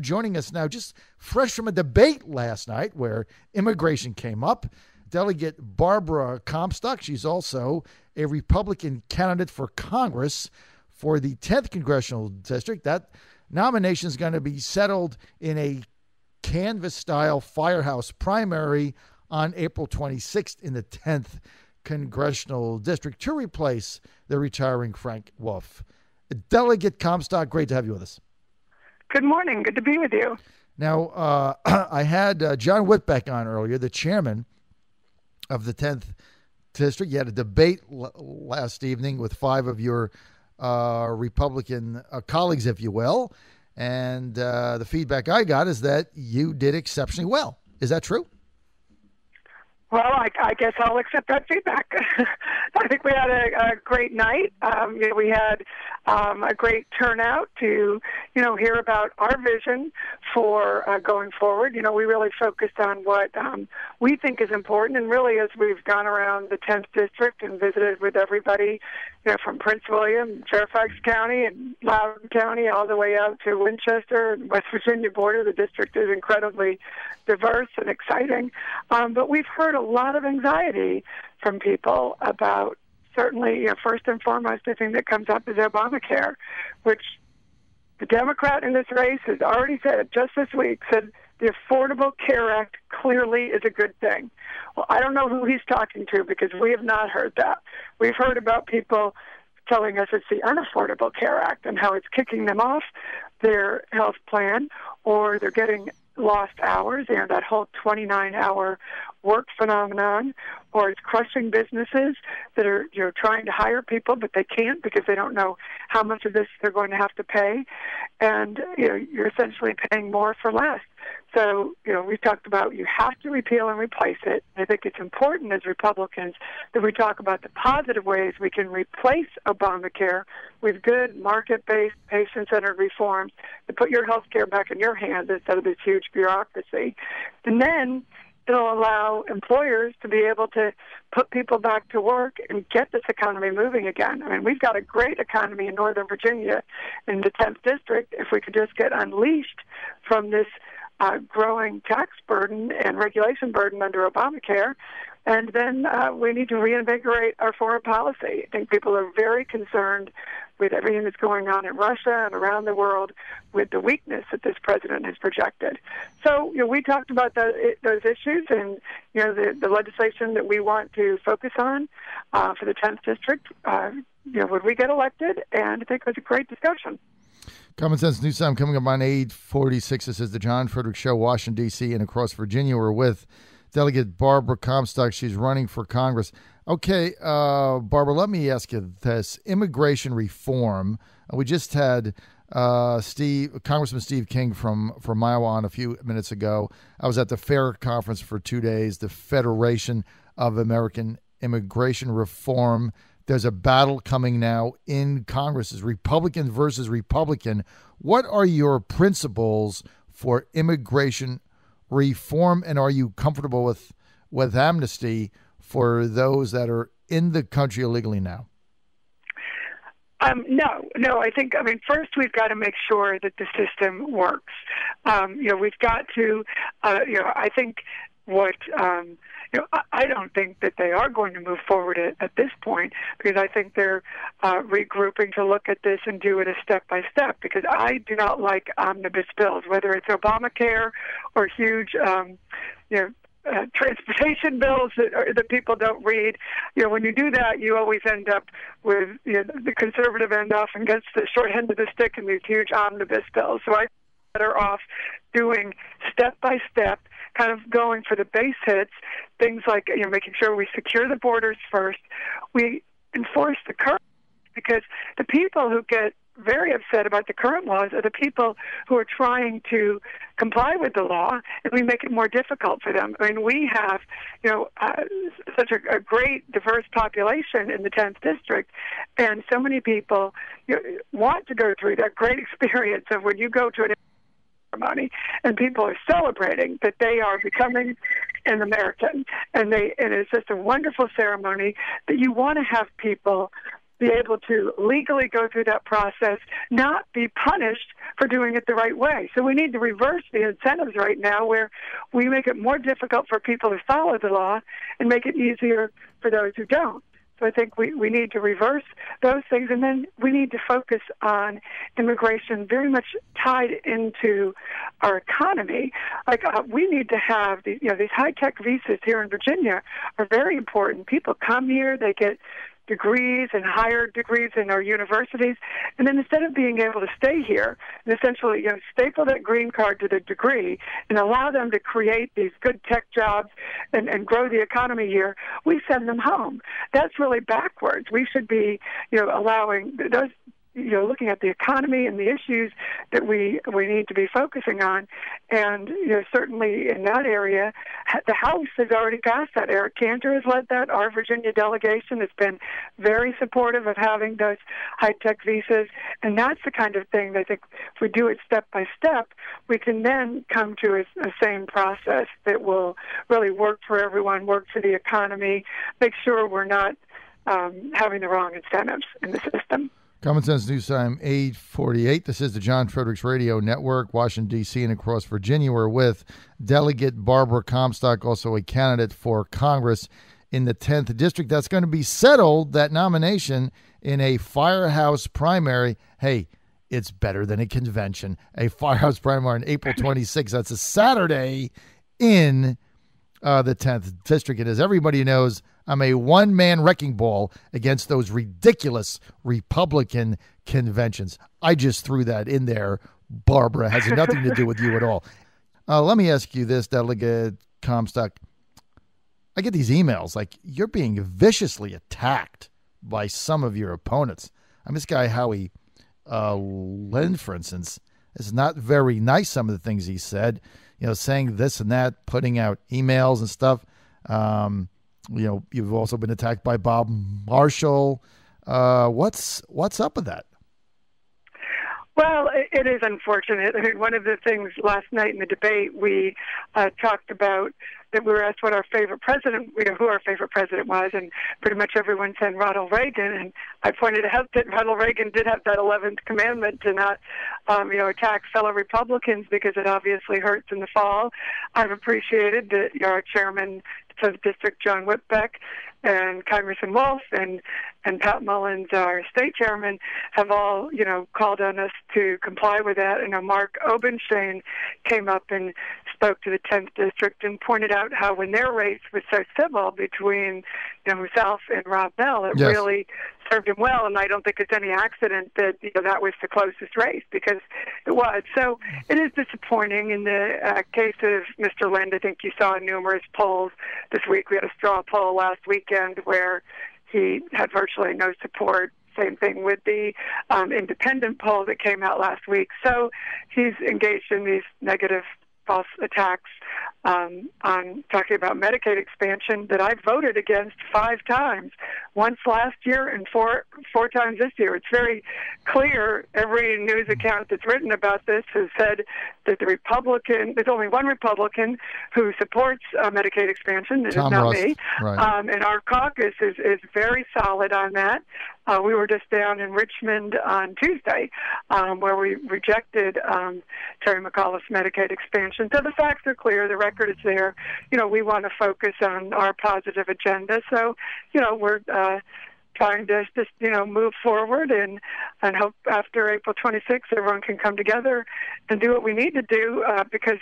Joining us now, just fresh from a debate last night where immigration came up, Delegate Barbara Comstock. She's also a Republican candidate for Congress for the 10th Congressional District. That nomination is going to be settled in a canvass-style firehouse primary on April 26th in the 10th Congressional District to replace the retiring Frank Wolf. Delegate Comstock, great to have you with us. Good morning. Good to be with you. Now, I had John Whitbeck on earlier, the chairman of the 10th District. You had a debate last evening with 5 of your Republican colleagues, if you will. And the feedback I got is that you did exceptionally well. Is that true? Well, I guess I'll accept that feedback. I think we had a great night. We had a great turnout to, hear about our vision for going forward. We really focused on what we think is important. And really, as we've gone around the 10th District and visited with everybody, from Prince William, Fairfax County, and Loudoun County, all the way out to Winchester and West Virginia border, the district is incredibly diverse and exciting. But we've heard a lot of anxiety from people about, certainly, first and foremost, the thing that comes up is Obamacare, which the Democrat in this race has already said just this week, said the Affordable Care Act clearly is a good thing. Well, I don't know who he's talking to because we have not heard that. We've heard about people telling us it's the Unaffordable Care Act and how it's kicking them off their health plan, or they're getting lost hours, that whole 29-hour work phenomenon, or it's crushing businesses that are trying to hire people, but they can't because they don't know how much of this they're going to have to pay, and you're essentially paying more for less. So, we've talked about you have to repeal and replace it. I think it's important as Republicans that we talk about the positive ways we can replace Obamacare with good market-based, patient-centered reforms to put your health care back in your hands instead of this huge bureaucracy. And then it'll allow employers to be able to put people back to work and get this economy moving again. I mean, we've got a great economy in Northern Virginia in the 10th District. If we could just get unleashed from this growing tax burden and regulation burden under Obamacare, and then we need to reinvigorate our foreign policy. I think people are very concerned with everything that's going on in Russia and around the world with the weakness that this president has projected. So, we talked about those issues and, the legislation that we want to focus on for the 10th District, when we get elected, and I think it was a great discussion. Common Sense News Time coming up on 8:46. This is the John Fredericks Show, Washington, D.C. and across Virginia. We're with Delegate Barbara Comstock. She's running for Congress. Okay, Barbara, let me ask you this. Immigration reform. We just had Congressman Steve King from Iowa on a few minutes ago. I was at the FAIR conference for 2 days, the Federation of American Immigration Reform. There's a battle coming now in Congress. It's Republican versus Republican. What are your principles for immigration reform, and are you comfortable with amnesty for those that are in the country illegally now? No. I think, first we've got to make sure that the system works. We've got to, I think what, I don't think that they are going to move forward at this point, because I think they're regrouping to look at this and do it a step by step, because I do not like omnibus bills, whether it's Obamacare or huge, transportation bills that people don't read. When you do that, you always end up with the conservative end often gets the short end of the stick in these huge omnibus bills. So I'm better off doing step by step, kind of going for the base hits, things like making sure we secure the borders first, we enforce the current, because the people who get very upset about the current laws are the people who are trying to comply with the law, and we make it more difficult for them. We have, such a great diverse population in the 10th District, and so many people want to go through that great experience of when you go to an ceremony and people are celebrating that they are becoming an American, and it's just a wonderful ceremony that you want to have people be able to legally go through that process, not be punished for doing it the right way. So we need to reverse the incentives right now where we make it more difficult for people to follow the law and make it easier for those who don't. So I think we need to reverse those things, and then we need to focus on immigration very much tied into our economy. Like we need to have these high-tech visas here in Virginia are very important. People come here, they get degrees and higher degrees in our universities, and then instead of being able to stay here and essentially staple that green card to the degree and allow them to create these good tech jobs and grow the economy here, we send them home. That's really backwards. We should be allowing those, looking at the economy and the issues that we need to be focusing on. And, certainly in that area, the House has already passed that. Eric Cantor has led that. Our Virginia delegation has been very supportive of having those high-tech visas. And that's the kind of thing that I think if we do it step by step, we can then come to a same process that will really work for everyone, work for the economy, make sure we're not having the wrong incentives in the system. Common Sense News Time, 8:48. This is the John Fredericks Radio Network, Washington, D.C., and across Virginia. We're with Delegate Barbara Comstock, also a candidate for Congress in the 10th District. That's going to be settled, that nomination, in a firehouse primary. Hey, it's better than a convention. A firehouse primary on April 26th. That's a Saturday in the 10th District. And as everybody knows, I'm a one-man wrecking ball against those ridiculous Republican conventions. I just threw that in there. Barbara, has nothing to do with you at all. Let me ask you this, Delegate Comstock. I get these emails like you're being viciously attacked by some of your opponents. This guy, Howie Lind, for instance, is not very nice, some of the things he said, saying this and that, putting out emails and stuff. You've also been attacked by Bob Marshall. What's up with that? Well, it is unfortunate. I mean, one of the things last night in the debate, we talked about that we were asked what our favorite president, who our favorite president was, and pretty much everyone said Ronald Reagan. And I pointed out that Ronald Reagan did have that 11th commandment to not, attack fellow Republicans because it obviously hurts in the fall. I've appreciated that our chairman of the district, John Whitbeck, and Congressman Wolf and Pat Mullins, our state chairman, have all, called on us to comply with that. And Mark Obenstein came up and spoke to the 10th District and pointed out how when their race was so civil between himself and Rob Bell, it really served him well. And I don't think it's any accident that that was the closest race, because it was. So it is disappointing. In the case of Mr. Lind, I think you saw numerous polls this week. We had a straw poll last weekend where he had virtually no support. Same thing with the independent poll that came out last week. So he's engaged in these negative false attacks on talking about Medicaid expansion that I voted against 5 times, once last year and four times this year. It's very clear. Every news account that's written about this has said that there's only one Republican who supports Medicaid expansion. It is not me. Right. And our caucus is very solid on that. We were just down in Richmond on Tuesday where we rejected Terry McAuliffe's Medicaid expansion. So the facts are clear. The record is there. We want to focus on our positive agenda. So, we're trying to just, move forward and hope after April 26th everyone can come together and do what we need to do because,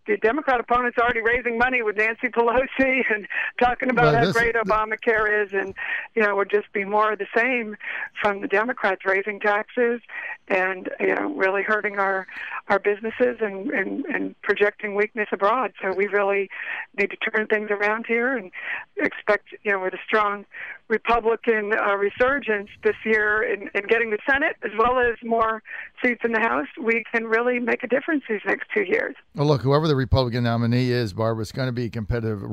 the Democrat opponent's already raising money with Nancy Pelosi and talking about how great Obamacare is, and would just be more of the same from the Democrats, raising taxes and really hurting our businesses and projecting weakness abroad. So we really need to turn things around here and expect with a strong Republican resurgence this year in getting the Senate as well as more seats in the House, we can really make a difference these next 2 years. Well, look, whoever the Republican nominee is, Barbara, it's going to be a competitive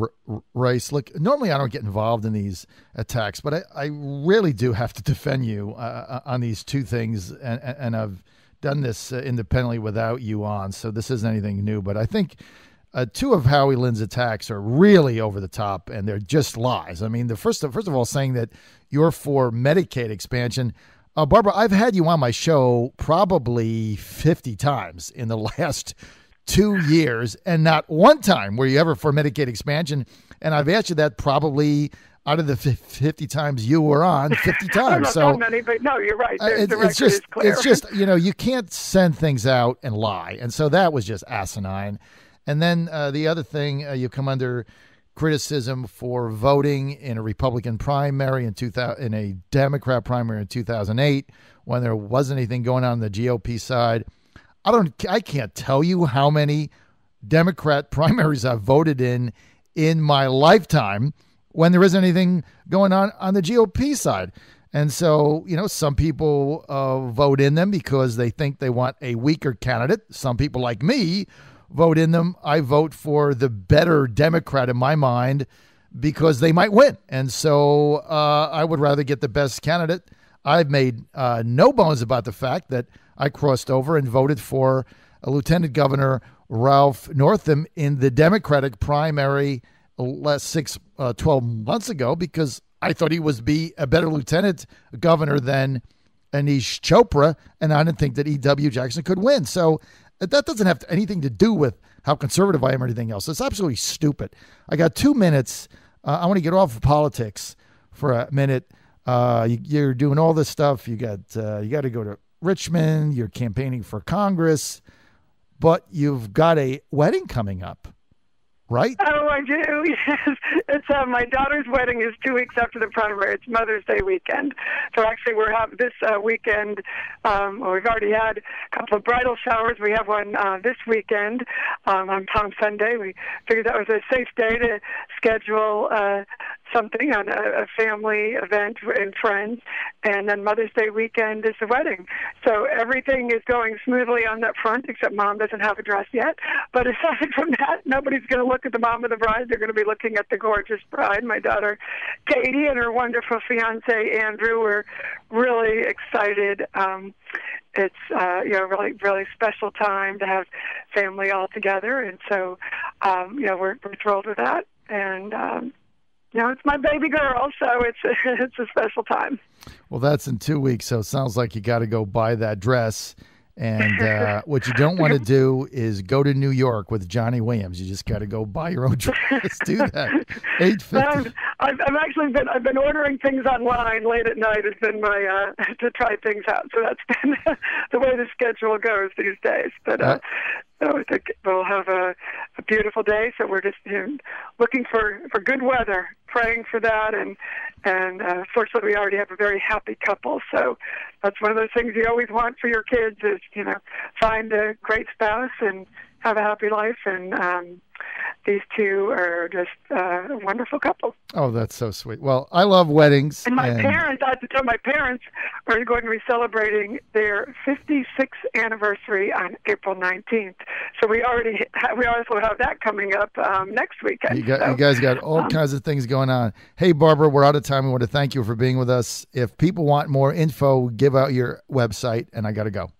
race. Look, normally I don't get involved in these attacks, but I really do have to defend you on these two things, and I've done this independently without you on, so this isn't anything new. But I think two of Howie Lynn's attacks are really over the top, and they're just lies. I mean, first of all, saying that you're for Medicaid expansion. Barbara, I've had you on my show probably 50 times in the last 2 years, and not one time were you ever for Medicaid expansion. And I've asked you that probably out of the 50 times you were on, 50 times. So many, but no, you're right. It's just, you can't send things out and lie. And so that was just asinine. And then the other thing, you come under criticism for voting in a Republican primary in a Democrat primary in 2008 when there wasn't anything going on the GOP side. I can't tell you how many Democrat primaries I've voted in my lifetime when there isn't anything going on the GOP side. And so, some people vote in them because they think they want a weaker candidate. Some people like me vote in them. I vote for the better Democrat in my mind because they might win. And so I would rather get the best candidate. I've made no bones about the fact that I crossed over and voted for Lieutenant Governor Ralph Northam in the Democratic primary 12 months ago because I thought he would be a better lieutenant governor than Anish Chopra, and I didn't think that E.W. Jackson could win. So that doesn't have anything to do with how conservative I am or anything else. It's absolutely stupid. I got 2 minutes. I want to get off of politics for a minute. You're doing all this stuff. You got to go to Richmond. You're campaigning for Congress, but you've got a wedding coming up, right? Oh, I do. Yes, it's my daughter's wedding is 2 weeks after the primary. It's Mother's Day weekend. So actually, we're having this weekend. We've already had a couple of bridal showers. We have one this weekend on Palm Sunday. We figured that was a safe day to schedule something on a family event and friends, and then Mother's Day weekend is the wedding. So everything is going smoothly on that front, except Mom doesn't have a dress yet. But aside from that, nobody's going to look at the mom of the bride. They're going to be looking at the gorgeous bride, my daughter Katie, and her wonderful fiance Andrew. We're really excited. It's really, really special time to have family all together, and so we're thrilled with that. And it's my baby girl, so it's a special time. Well, that's in 2 weeks, so it sounds like you got to go buy that dress. And what you don't want to do is go to New York with Johnny Williams. You just got to go buy your own dress. Do that. $8.50. I've been ordering things online late at night. Has been my to try things out. So that's been the way the schedule goes these days. But I think we'll have a beautiful day. So we're just looking for good weather, praying for that, and fortunately we already have a very happy couple. So that's one of those things you always want for your kids is find a great spouse and have a happy life. And these two are just a wonderful couple. Oh, that's so sweet. Well, I love weddings. And my parents, I have to tell my parents, are going to be celebrating their 56th anniversary on April 19th. So we also have that coming up next weekend. You guys got all kinds of things going on. Hey, Barbara, we're out of time. We want to thank you for being with us. If people want more info, give out your website, and I got to go.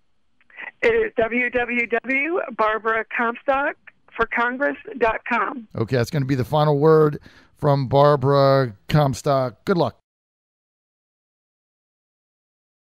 It is www.barbaracomstockforcongress.com. Okay, that's going to be the final word from Barbara Comstock. Good luck.